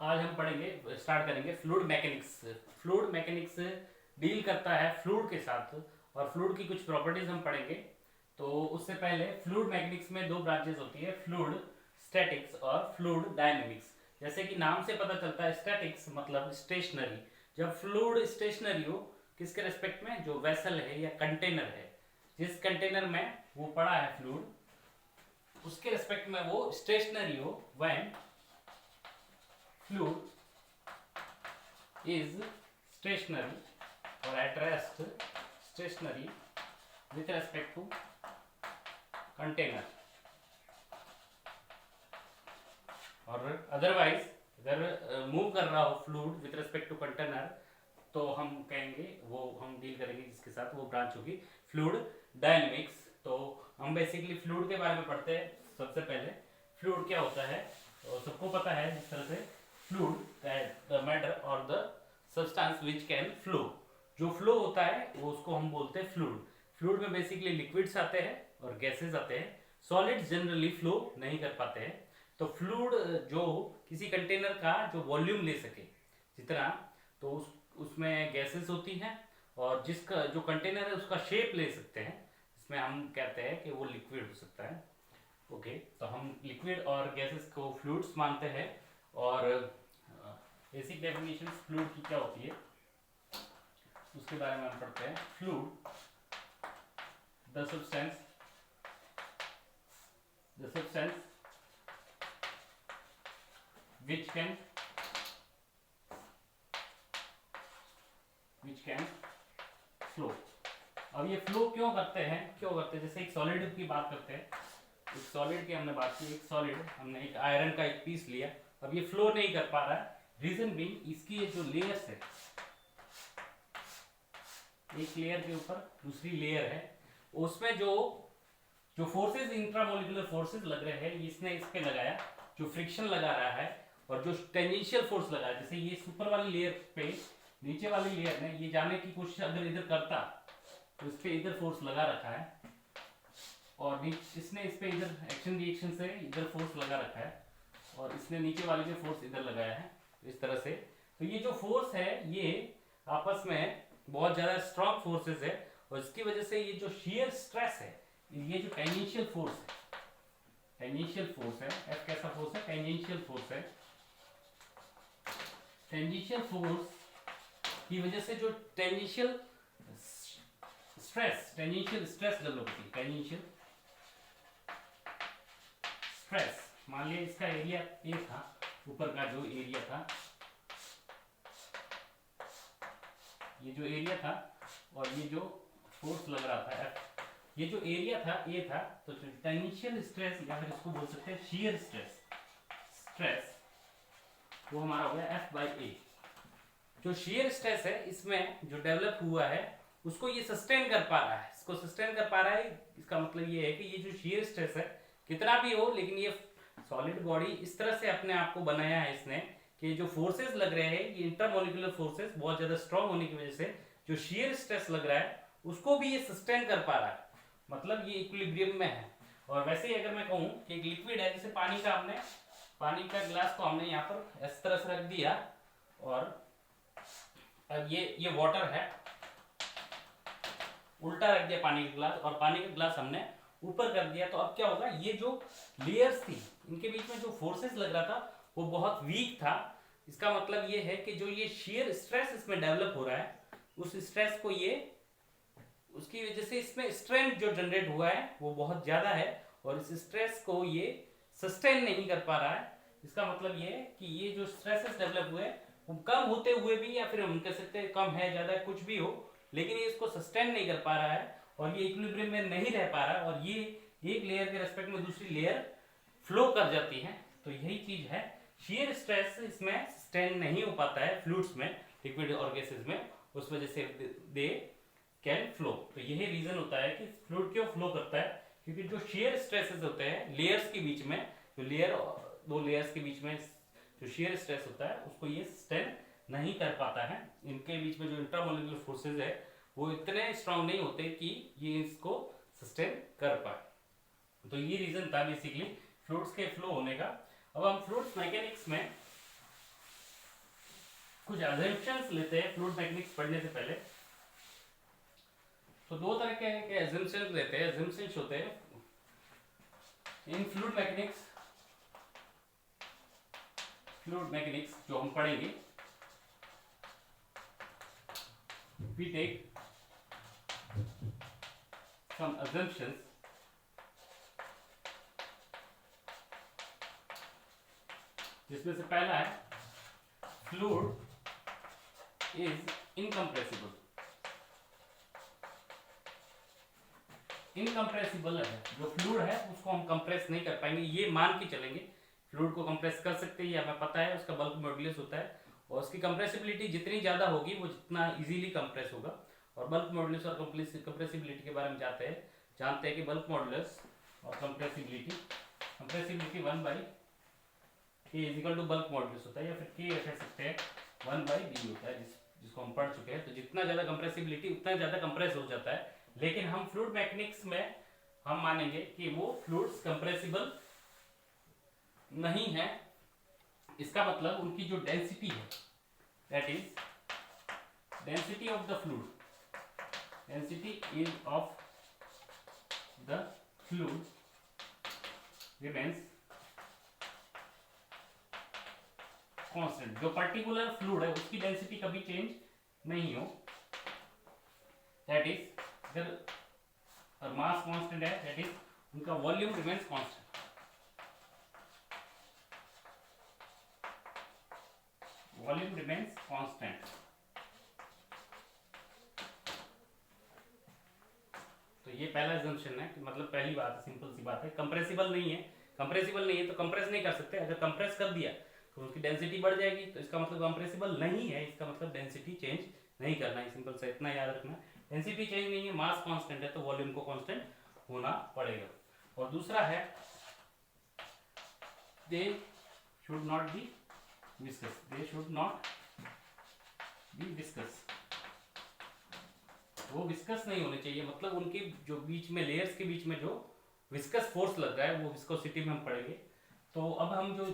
आज हम पढ़ेंगे, स्टार्ट करेंगे fluid mechanics. Fluid mechanics deal करता है फ्लूइड के साथ, और फ्लूइड की कुछ प्रॉपर्टीज हम पढ़ेंगे। तो उससे पहले फ्लूइड मैकेनिक्स में दो ब्रांचेस होती है, फ्लूइड स्टैटिक्स और फ्लूइड डायनेमिक्स। जैसे कि नाम से पता चलता है, स्टैटिक्स मतलब स्टेशनरी। जब फ्लूइड स्टेशनरी हो, किसके रेस्पेक्ट में? जो वेसल है या कंटेनर है, जिस कंटेनर में वो पड़ा है फ्लूइड, उसके रेस्पेक्ट में वो स्टेशनरी हो, when fluid is stationary or at rest stationary with respect to container, और अदरवाइज अगर मूव कर रहा हो fluid with respect to container, तो हम कहेंगे, वो हम डील करेंगे जिसके साथ, वो ब्रांच होगी फ्लूइड डायनेमिक्स। तो हम बेसिकली फ्लूइड के बारे में पढ़ते हैं। सबसे पहले फ्लूइड क्या होता है, तो सबको पता है जिस तरह से फ्लूइड द मैटर और the substance which can flow. जो फ्लो होता है वो उसको हम बोलते हैं फ्लूइड। फ्लूइड में बेसिकली लिक्विड्स आते हैं और गैसेस आते हैं। सॉलिड्स जनरली फ्लो नहीं कर पाते हैं। तो फ्लूइड जो किसी कंटेनर का जो वॉल्यूम ले सके जितना, तो उसमें गैसेस होती हैं, और जिसका जो कंटेनर है उसका शेप ले सकते हैं, इसमें हम कहते हैं कि वो लिक्विड हो सकता है। ओके, तो हम लिक्विड और गैसेस को फ्लूइड्स मानते हैं। और बेसिक डेफिनेशन फ्लूइड की क्या होती है उसके बारे में हम पढ़ते हैं। Fluid the substance which can flow। अब ये फ्लो क्यों करते हैं, जैसे एक सॉलिड की बात करते हैं। एक सॉलिड की हमने बात की, एक सॉलिड हमने एक आयरन का एक पीस लिया, अब ये फ्लो नहीं कर पा रहा है। रीजन भी इसकी ये जो लेयर्स है, एक लेयर के ऊपर दूसरी लेयर है, उसमें जो जो फोर्सेस, इंट्रामोलिकुलर फोर्सेस लग रहे हैं, इसने इस पे लगाया, जो फ्रिक्शन लगा रहा है, और जो टेंजेंशियल फोर्स लगा है, जैसे ये ऊपर वाली लेयर पे नीचे वाली लेयर ने ये जाने की कोशिश अगर इधर करता, तो इस पे इधर फोर्स लगा रखा है, और इसने इस पे इधर एक्शन रिएक्शन से इधर फोर्स लगा रखा है, और इसने नीचे वाले पे फोर्स इधर लगाया है, इस तरह से। तो ये जो फोर्स है ये आपस में बहुत ज्यादा स्ट्रॉन्ग फोर्सेस है, और इसकी वजह से ये जो शियर स्ट्रेस है, ये जो टेंजेंशियल फोर्स है, टेंजेंशियल फोर्स है, एफ कैसा फोर्स है? टेंजेंशियल फोर्स है। टेंजेंशियल फोर्स की वजह से जो टेंजेंशियल स्ट्रेस डेवलप होती है। टेंजेंशियल स्ट्रेस, मान लिया इसका एरिया ए था, ऊपर का जो एरिया था, ये जो एरिया था, और ये जो फोर्स लग रहा था एफ, ये जो एरिया था ए था, तो टेंजेंशियल स्ट्रेस या फिर इसको बोल सकते हैं शियर स्ट्रेस, वो हमारा हो गया एफ बाई ए। जो शियर स्ट्रेस है इसमें जो डेवलप हुआ है उसको ये सस्टेन कर पा रहा है, इसको सस्टेन कर पा रहा है। इसका मतलब ये है कि ये जो शियर स्ट्रेस है कितना भी हो, लेकिन ये सॉलिड बॉडी इस तरह से अपने आप को बनाया है इसने कि जो फोर्सेस लग रहे हैं, ये इंटरमोलिकुलर फोर्सेस बहुत ज्यादा स्ट्रांग होने की वजह से जो शियर स्ट्रेस लग रहा है उसको भी ये सस्टेन कर पा रहा है, मतलब ये इक्विलिब्रियम में है। और वैसे ही अगर मैं कहूँ कि एक लिक्विड है, जैसे पानी का ग्लास को हमने यहाँ पर इस तरह से रख दिया, और अब ये वाटर है, उल्टा रख दिया पानी का ग्लास, और पानी का ग्लास हमने ऊपर कर दिया, तो अब क्या होगा, ये जो लेयर्स थी इनके बीच में जो फोर्सेस लग रहा था वो बहुत वीक था। इसका मतलब ये है कि जो ये शियर स्ट्रेस इसमें डेवलप हो रहा है, उस स्ट्रेस को ये, उसकी वजह से इसमें स्ट्रेंथ जो जनरेट हुआ है वो बहुत ज्यादा है, और इस स्ट्रेस को ये सस्टेन नहीं कर पा रहा है। इसका मतलब ये है कि ये जो स्ट्रेसेस डेवलप हुए वो कम होते हुए भी, या फिर हम कह सकते हैं कम है, ज्यादा कुछ भी हो, लेकिन ये इसको सस्टेन नहीं कर पा रहा है, और ये इक्विलिब्रियम में नहीं रह पा रहा है, और ये एक लेयर के रेस्पेक्ट में दूसरी लेयर फ्लो कर जाती है। तो यही चीज है, शियर स्ट्रेस इसमें सस्टेन नहीं हो पाता है फ्लूइड्स में, लिक्विड और गैसेस में, उस वजह से दे कैन फ्लो। तो यही रीजन होता है कि फ्लूइड क्यों फ्लो करता है, क्योंकि जो शियर स्ट्रेसेस होते हैं लेयर्स के बीच में, जो दो लेयर्स के बीच में जो शियर स्ट्रेस होता है उसको ये सस्टेन नहीं कर पाता है। इनके बीच में जो इंट्रामोलिकुलर फोर्सेज है वो इतने स्ट्रांग नहीं होते कि ये इसको सस्टेन कर पाए। तो ये रीजन था बेसिकली फ्लूइड्स के फ्लो होने का। अब हम फ्लूइड्स मैकेनिक्स में कुछ अजम्पशंस लेते हैं फ्लूइड मैकेनिक्स पढ़ने से पहले। तो दो तरह के अजम्पशंस लेते हैं, अजम्पशंस होते हैं इन फ्लूइड मैकेनिक्स। फ्लूइड मैकेनिक्स जो हम पढ़ेंगे, we take some assumptions जिसमें से पहला है फ्लूइड इज इनकम्प्रेसिबल। इनकम्प्रेसिबल है, जो फ्लूइड है उसको हम कंप्रेस नहीं कर पाएंगे, ये मान के चलेंगे। फ्लूइड को कंप्रेस कर सकते हैं, ये हमें पता है, उसका बल्क मॉड्यूलस होता है और उसकी कंप्रेसिबिलिटी जितनी ज़्यादा होगी वो जितना इजीली कंप्रेस होगा। और बल्क मॉड्यूलस और कंप्रेसिबिलिटी के बारे में जानते हैं कि बल्क मॉड्यूलस और compressibility 1/k is equal to bulk modulus होता है, या फिर k कह सकते हैं 1/b होता है, जिसको हम पढ़ चुके हैं। तो जितना ज़्यादा कंप्रेसिबिलिटी उतना ज़्यादा कंप्रेस हो जाता है। लेकिन हम फ्लूइड मैकेनिक्स में हम मानेंगे कि वो फ्लूइड्स कंप्रेसिबल नहीं है। इसका मतलब उनकी जो डेंसिटी है, that is density of the fluid, density is of the fluid remains constant. जो पर्टिकुलर फ्लूइड है उसकी डेंसिटी कभी चेंज नहीं हो, दैट इज अगर मास कांस्टेंट है, दैट इज उनका volume remains constant. Volume remains constant. तो ये पहला assumption है कि मतलब पहली बात है, सिंपल सी बात है, कंप्रेसिबल नहीं है। कंप्रेसिबल नहीं है तो कंप्रेस नहीं कर सकते। अगर कंप्रेस कर दिया तो उसकी डेंसिटी बढ़ जाएगी, तो इसका मतलब कंप्रेसिबल नहीं है, इसका मतलब डेंसिटी चेंज नहीं करना है। सिंपल सा इतना याद रखना, डेंसिटी चेंज नहीं है, मास कांस्टेंट है, तो वॉल्यूम को कांस्टेंट होना पड़ेगा। और दूसरा है they should not be viscous, they should not be viscous. वो विस्कस नहीं होने चाहिए, मतलब उनके जो बीच में लेयर्स के बीच में जो विस्कस फोर्स लग रहा है वो विस्कोसिटी में हम पढ़ेंगे। तो अब हम जो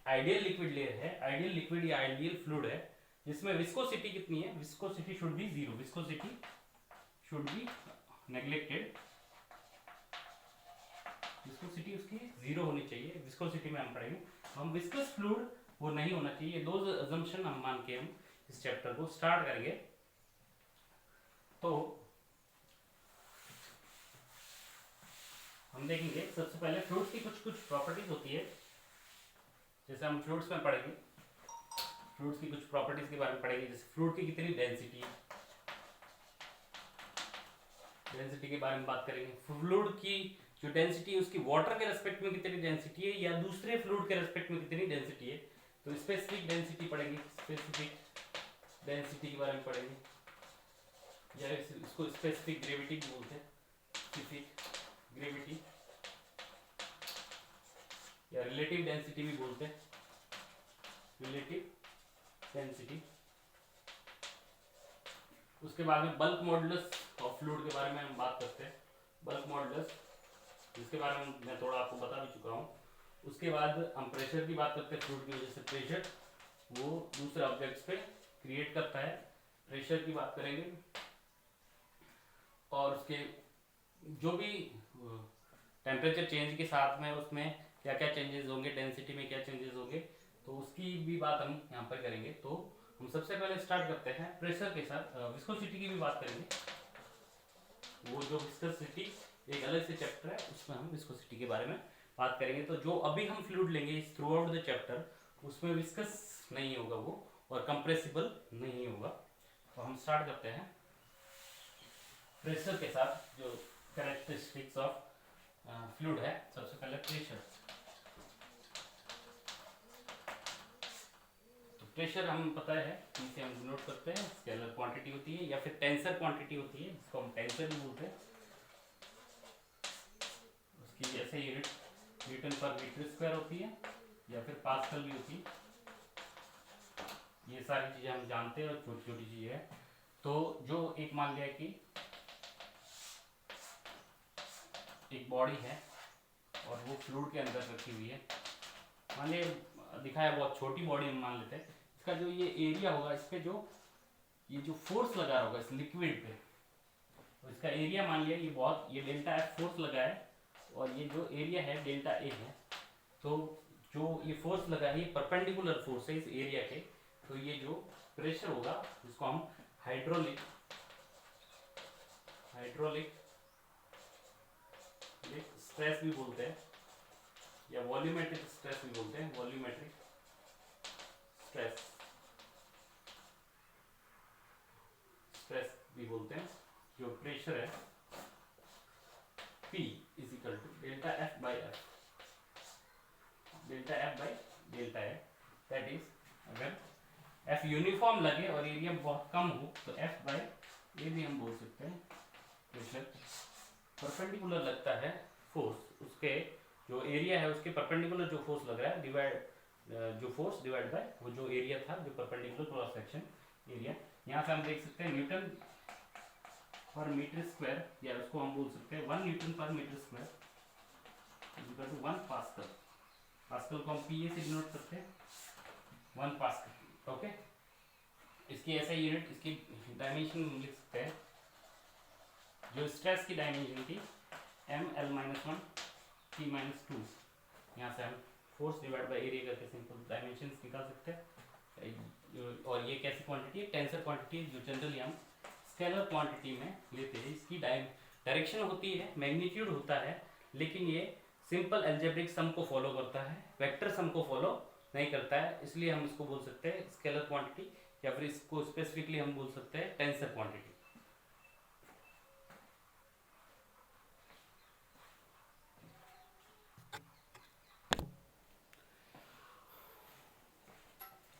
आइडियल लिक्विड लेयर है, आइडियल लिक्विड या आइडियल फ्लूइड है जिसमें विस्कोसिटी कितनी है, viscosity should be 0, viscosity should be neglected, viscosity उसकी 0 होनी चाहिए। विस्कोसिटी में हम पढ़ेंगे। हम विस्कस फ्लूइड वो नहीं होना चाहिए। ये दो अजम्पशन हम मान के हम इस चैप्टर को स्टार्ट करेंगे। तो हम देखेंगे सबसे पहले फ्लूइड्स की कुछ प्रॉपर्टीज होती है। जैसे हम फ्लूइड्स में पढ़ेंगे, फ्लूइड्स की कुछ प्रॉपर्टीज के बारे में पढ़ेंगे, जैसे फ्लूइड की कितनी डेंसिटी है, डेंसिटी के बारे में बात करेंगे। फ्लूइड की जो डेंसिटी है उसकी वाटर के रेस्पेक्ट में कितनी डेंसिटी है या दूसरे फ्लूइड के रेस्पेक्ट में कितनी डेंसिटी है। तो स्पेसिफिक डेंसिटी पढ़ेंगे, स्पेसिफिक डेंसिटी के बारे में पढ़ेंगे, या इसको स्पेसिफिक ग्रेविटी भी बोलते हैं, स्पेसिफिक ग्रेविटी या रिलेटिव डेंसिटी भी बोलते हैं, रिलेटिव डेंसिटी। उसके बाद में बल्क मॉडुलस ऑफ फ्लूइड के बारे में हम बात करते हैं, बल्क मॉडुलस, जिसके बारे में मैं थोड़ा आपको बता भी चुका हूँ। उसके बाद हम प्रेशर की बात करते हैं। फ्लूइड की वजह से प्रेशर वो दूसरे ऑब्जेक्ट्स पे क्रिएट करता है, प्रेशर की बात करेंगे। और उसके जो भी टेम्परेचर चेंज के साथ में उसमें क्या क्या चेंजेस होंगे, डेंसिटी में क्या चेंजेस होंगे, तो उसकी भी बात हम यहाँ पर करेंगे। तो हम सबसे पहले स्टार्ट करते हैं प्रेशर के साथ। विस्कोसिटी की भी बात करेंगे, वो जो विस्कोसिटी एक अलग से चैप्टर है, उसमें हम विस्कोसिटी के बारे में बात करेंगे। तो जो अभी हम फ्लूइड लेंगे इस थ्रू आउट द चैप्टर, उसमें विस्कस नहीं होगा वो, और कंप्रेसिबल नहीं होगा। तो हम स्टार्ट करते हैं प्रेशर के साथ। जो कैरेक्टरिस्टिक्स ऑफ फ्लूइड है, सबसे पहले प्रेशर। तो प्रेशर हम पता है कि इसे हम डिनोट करते हैं, स्केलर क्वांटिटी होती है या फिर टेंसर क्वांटिटी होती है, जिसको हम टेंसर भी बोलते हैं। उसकी ऐसे यूनिट न्यूटन पर मीटर स्क्वायर होती है या फिर पास्कल भी होती है। ये सारी चीजें हम जानते हैं और छोटी छोटी चीजें हैं। तो जो एक मान लिया कि एक बॉडी है और वो फ्लूइड के अंदर रखी हुई है, मान लिया दिखाया बहुत छोटी बॉडी हम मान लेते हैं, इसका जो ये एरिया होगा, इस पे जो ये जो फोर्स लगा होगा इस लिक्विड पे, तो इसका एरिया मान लिया ये डेल्टा एफ फोर्स लगा है, और ये जो एरिया है डेल्टा ए है। तो जो ये फोर्स लगा है ये परपेंडिकुलर फोर्स है इस एरिया के, तो ये जो प्रेशर होगा जिसको हम हाइड्रोलिक स्ट्रेस भी बोलते हैं, या वॉल्यूमेट्रिक स्ट्रेस भी बोलते हैं, वॉल्यूमेट्रिक स्ट्रेस भी बोलते हैं। जो प्रेशर है P is equal to delta F by F, delta F by delta F, that is अगर एफ यूनिफॉर्म लगे और एरिया बहुत कम हो तो एफ बाई ये भी हम बोल सकते हैं प्रेशर। परपेंडिकुलर लगता है फोर्स, उसके जो एरिया है उसके परपेंडिकुलर जो फोर्स लग रहा है डिवाइड जो फोर्स डिवाइड बाय वो जो एरिया था, जो परपेंडिकुलर क्रॉस सेक्शन एरिया। यहाँ से हम देख सकते हैं न्यूटन पर मीटर स्क्वायर, या उसको हम बोल सकते हैं 1 न्यूटन पर metre square is equal to 1 pascal. Pascal को हम पीए से डिनोट करते हैं 1 पास्कल। ओके, इसकी ऐसा यूनिट, इसकी डायमेंशन लिख सकते हैं, जो स्ट्रेस की डायमेंशन थी ml-1 t-2। यहाँ से हम फोर्स डिवाइड बाय एरिया करके सिंपल डायमेंशंस निकाल सकते हैं। और ये कैसी क्वांटिटी है? टेंसर क्वांटिटी, जो जनरली हम स्केलर क्वांटिटी में लेते हैं। इसकी डायरेक्शन होती है, मैग्नीट्यूड होता है, लेकिन ये सिंपल अलजेब्रिक सम को फॉलो करता है, वेक्टर सम को फॉलो नहीं करता है, इसलिए हम इसको बोल सकते हैं स्केलर क्वांटिटी, या फिर इसको स्पेसिफिकली हम बोल सकते हैं टेंसर क्वांटिटी।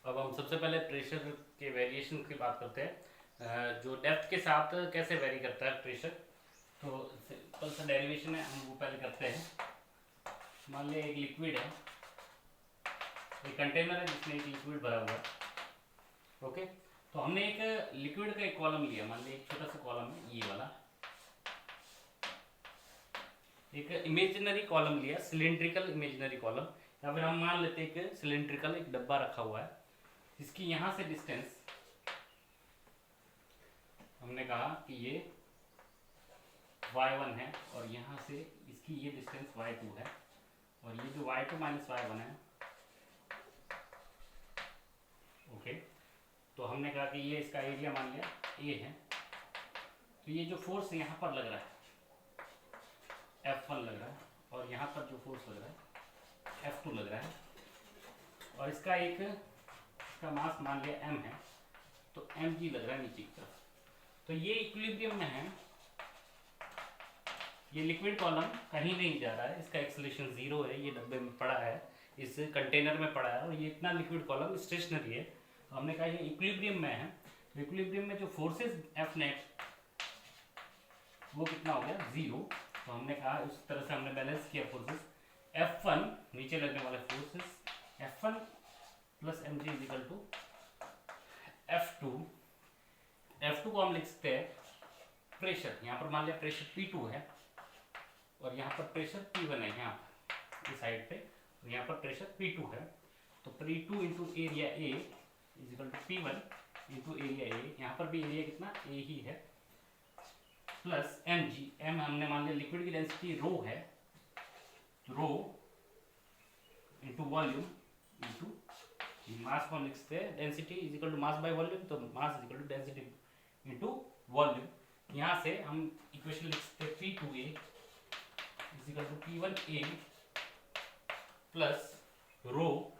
अब हम सबसे पहले प्रेशर के वेरिएशन की बात करते हैं, जो डेप्थ के साथ कैसे वेरी करता है प्रेशर। तो सिंपल सा डेरिवेशन है, हम वो पहले करते हैं। मान लिया एक लिक्विड है, एक कंटेनर है जिसमें एक लिक्विड भरा हुआ है। ओके, तो हमने एक लिक्विड का एक कॉलम लिया, मान लिया एक छोटा सा कॉलम है ये वाला, एक इमेजिनरी कॉलम लिया, सिलेंड्रिकल इमेजिनरी कॉलम, या फिर हम मान लेते हैं एक सिलेंड्रिकल एक डब्बा रखा हुआ है, इसकी यहाँ से डिस्टेंस हमने कहा कि ये y1 है, और यहाँ से इसकी ये डिस्टेंस y2 है, और ये जो y2 माइनस y1 है। ओके, तो हमने कहा कि ये इसका एरिया मान लिया a है, तो ये जो फोर्स यहाँ पर लग रहा है F1 लग रहा है, और यहाँ पर जो फोर्स लग रहा है F2 लग रहा है, और इसका इसका मास मान लिया m है, तो mg लग रहा है नीचे की तरफ। तो ये इक्विलिब्रियम में है, ये लिक्विड कॉलम कहीं नहीं जा रहा है, इसका एक्सेलरेशन 0 है, ये डब्बे में पड़ा है, इस कंटेनर में पड़ा है, और ये इतना लिक्विड कॉलम स्टेशनरी है। तो हमने कहा ये इक्विलिब्रियम में है, तो इक्विलिब्रियम में जो फोर्सेस F नेट वो कितना हो गया 0। तो हमने कहा उस तरह से हमने बैलेंस किया फोर्सेस, F1 नीचे लगने वाले forces F1 plus mg is equal to F2। F2 को हम लिख सकते हैं प्रेशर, यहाँ पर मान लिया प्रेशर P2 है, और यहाँ पर प्रेशर P1 है, यहाँ इस साइड पे, और यहाँ पर प्रेशर P2 है। तो P2 into area A is equal to P1 into area A, यहाँ पर भी एरिया कितना A ही है, प्लस mg, m हमने मान लिया लिक्विड की डेंसिटी रो है, rho into volume into mass को लिख सकते हैं, density is equal to mass by volume, तो mass is equal to density into volume. यहाँ से हम इक्वेशन लिख सकते हैं P2A is equal to P1A plus rho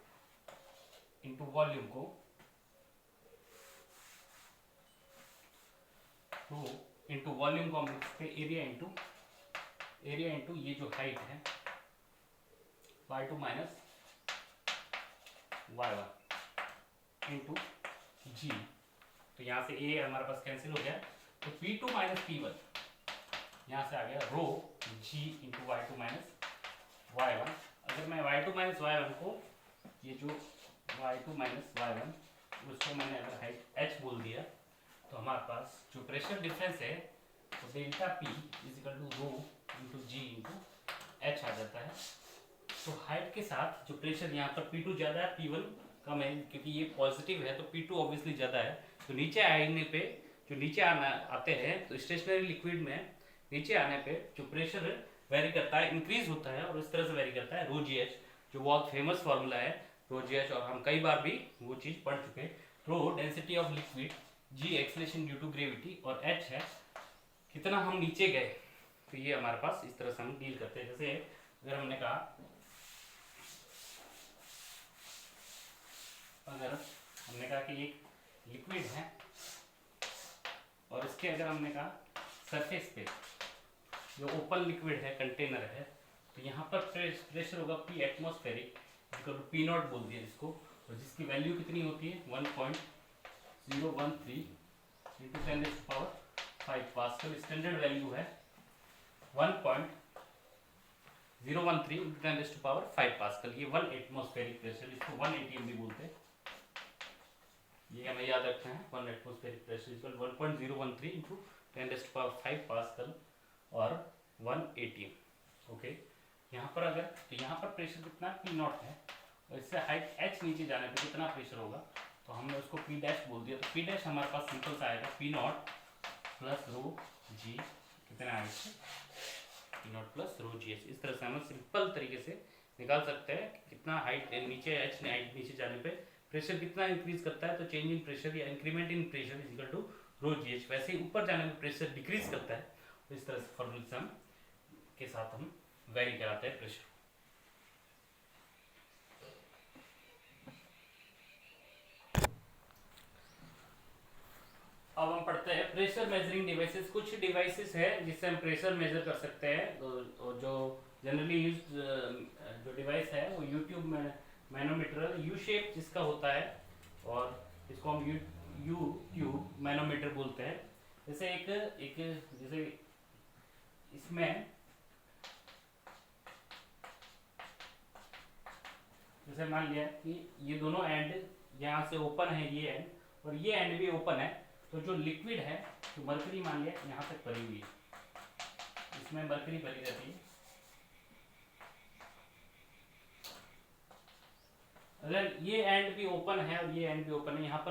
into volume को, रो इंटू वॉल्यूम को हम लिख सकते हैं एरिया इंटू ये जो हाइट है y2 minus y1 into g। तो यहाँ से a हमारे पास कैंसिल हो गया, तो P2 माइनस P1 यहाँ से आ गया रो g into y2 minus y1। अगर मैं y2 माइनस y1 को, ये जो y2 माइनस y1 उसको मैंने अगर हाइट h बोल दिया, तो हमारे पास जो प्रेशर डिफरेंस है तो delta P is equal to rho into g into h आ जाता है। तो हाइट के साथ जो प्रेशर यहाँ पर P2 ज़्यादा है, P1 कम है, क्योंकि ये पॉजिटिव है तो P2 ऑब्वियसली ज़्यादा है। तो नीचे आने पे जो नीचे आते हैं तो स्टेशनरी लिक्विड में नीचे आने पे जो प्रेशर वेरी करता है, इंक्रीज होता है और इस तरह से वेरी करता है। रो जी एच जो बहुत फेमस फार्मूला है रो जी एच, और हम कई बार भी वो चीज़ पढ़ चुके हैं। Rho density of liquid, G acceleration due to gravity, और एच है कितना हम नीचे गए। तो ये हमारे पास इस तरह से हम डील करते हैं। जैसे अगर हमने कहा, कि एक लिक्विड है और इसके अगर हमने कहा सरफेस पे जो ओपन लिक्विड है, कंटेनर है, तो यहाँ पर प्रेशर होगा पी एटमॉस्फेरिक, पी नॉट बोल दिया इसको, और जिसकी वैल्यू कितनी होती है 1.013 इंटू 10⁵ पास्कल। स्टैंडर्ड वैल्यू है 1.013 इंटू 10⁵ पास्कल। ये 1 एटमॉस्फेरिक प्रेशर, इसको 1 एटीएम भी बोलते हैं, ये हमें याद रखना है। 1 atmospheric pressure equal 1.013 into 10⁵ pascal और 1 एटीएम। ओके, यहाँ पर अगर तो यहाँ पर प्रेशर कितना पी नॉट है, और इससे हाइट एच नीचे जाने पे कितना प्रेशर होगा, तो हमने उसको पी डैश बोल दिया। तो पी डैश हमारे पास सिंपल सा आएगा पी नॉट प्लस रो जी, कितना आएगा P not plus row G H. इस तरह से हम सिंपल तरीके से निकाल सकते हैं कितना हाइट नीचे एच हाइट नीचे जाने पे प्रेशर कितना इंक्रीज करता है। तो चेंज इन प्रेशर या increment in pressure is equal to rho G H. वैसे ही ऊपर जाने में प्रेशर डिक्रीज करता है, तो इस तरह से फॉर्मूले के साथ हम वेरी कराते हैं प्रेशर। अब हम पढ़ते हैं प्रेशर मेजरिंग डिवाइसेस। कुछ डिवाइसेस है जिससे हम प्रेशर मेजर कर सकते हैं। तो जो जनरली यूज जो डिवाइस है वो यूट्यूब में मैनोमीटर यू शेप जिसका होता है, और इसको हम यू ट्यूब मैनोमीटर बोलते हैं। जैसे एक जैसे इसमें जैसे मान लिया कि ये दोनों एंड यहाँ से ओपन है, ये एंड और ये एंड भी ओपन है, तो जो लिक्विड है तो मरकरी मान लिया यहाँ तक भरी हुई है, इसमें मरकरी भरी रहती है। अगर ये एंड भी ओपन है और ये एंड भी ओपन है, यहाँ पर